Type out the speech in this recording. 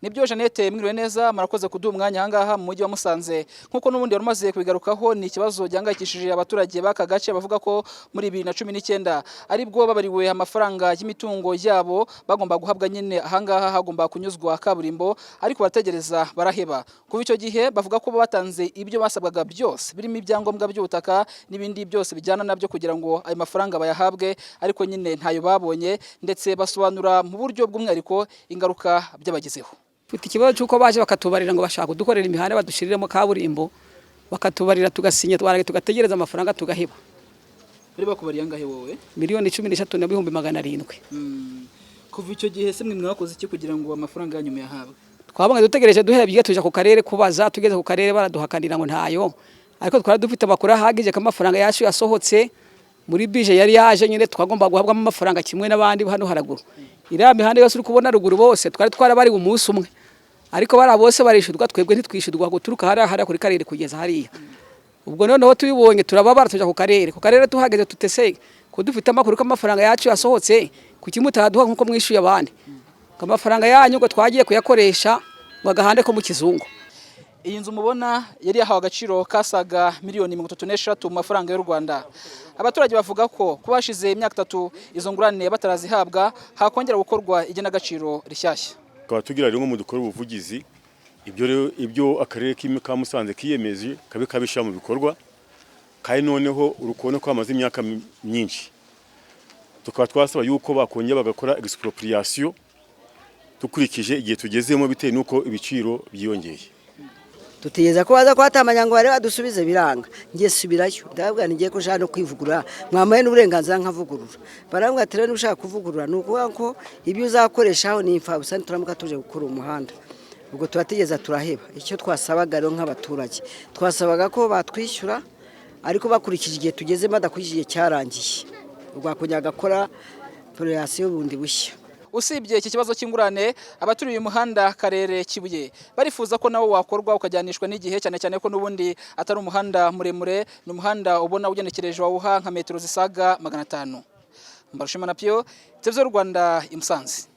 Nibyo Jeannette mwiriwe neza marakoze kuduha umwanya hangaha mu mujyi wa Musanze nkuko nubundi yarumaze kubigarukaho ni ikibazo gihangayikishije abaturage baka gace bavuga ko muri 2019 aribwo babariwe amafaranga y'imitungo yabo bagomba guhabwa nyine hangaha hagomba kunyuzwa kaburimbo ariko barategereza baraheba kuva icyo gihe bavuga ko batanze ibyo basabwaga byose birimo ibyangombwa by'ubutaka n'ibindi byose bijyana nabyo kugira ngo ayo mafaranga bayahabwe ariko nyine ntayo babonye ndetse basobanura mu buryo bw'umwihariko ingaruka byabagezeho. Fite ikibazo cyuko baje bakatubarira ngo bashaka kudukorera imihanda badushiriremo kaburimbo bakatubarira tugasinya tugategereza amafaranga tugaheba. Bari bakubariye angahe wowe? Miliyoni 13,700. Kuva icyo gihe se mwe mwakoze iki kugira ngo amafaranga yanyu yahabwe? Twabanga dutegereje duhebye tuja ku karere kubaza tugeze ku karere baraduhakanira ngo ntayo. Ariko twara dufite amakuru ahagije ko amafaranga yacu yasohotse muri bije yari yaje nyine twagomba guhabwa amafaranga kimwe n'abandi hano haraguru. Iriya mihanda yose uri kubona ruguru bose twari twarabari umunsi umwe. Ariko bara bose barishudwa twebwe ntitwishudwa guturuka hariya kuri karere kugeza hariya. Ubwo noneho tubibonye turababara tuja ku karere tuhageze tutese ko dufite amakuru ko amafaranga yacu yasohotse kukimutaduha nkuko mwishuye abandi. Amafaranga yanyu ngo twagiye kuyakoresha ngo agahande ko mu kizungu. Iyi nzu mubona yari yahawe agaciro kasaga miliyoni 33 mu mafaranga y'u Rwanda. Abaturage bavuga ko kubashize imyaka 3 izo ngurane batarazihabwa hakongera gukorwa igena agaciro rishyashya. Tukaba tugira rero mu dukora ubuvugizi ibyo akarere ka Musanze kiyemeje kabisha mu bikorwa kandi noneho urukone ko amaze imyaka myinshi. Tukaba twasaba yuko bakongera bagakora expropriation tukurikije igihe tugezemo bitewe nuko ibiciro byiyongeye. Tutegeza ko baza kwatamanya ngo bare badusubize biranga ngiye subirayo ndabwa ngiye ko shano kwivugurura mwamaye n'uburenganzira nkavugurura barambwa tere n'ushaka kuvugurura nuko ko ibyo uzakoreshaho ni imfa busani turamuka tuje gukora umuhanda ubwo turategeza turaheba icyo twasabaga rero nk'abaturage twasabaga ko batwishyura ariko bakurikije igihe tugeze badakwishyuye cyarangiye ubwo akonyaga gakora operation bundi bushya. Usibye iki kibazo cy'ingurane abaturiye umuhanda karere Kibuye barifuza ko nawo wakorwa ukajyanishwa n'igihe cyane cyane ko nubundi atari umuhanda muremure n'umuhanda ubona ugenekereje wawuha nka metero zisaga 500. Mbarushima na Pio, Televiziyo Rwanda i Musanze.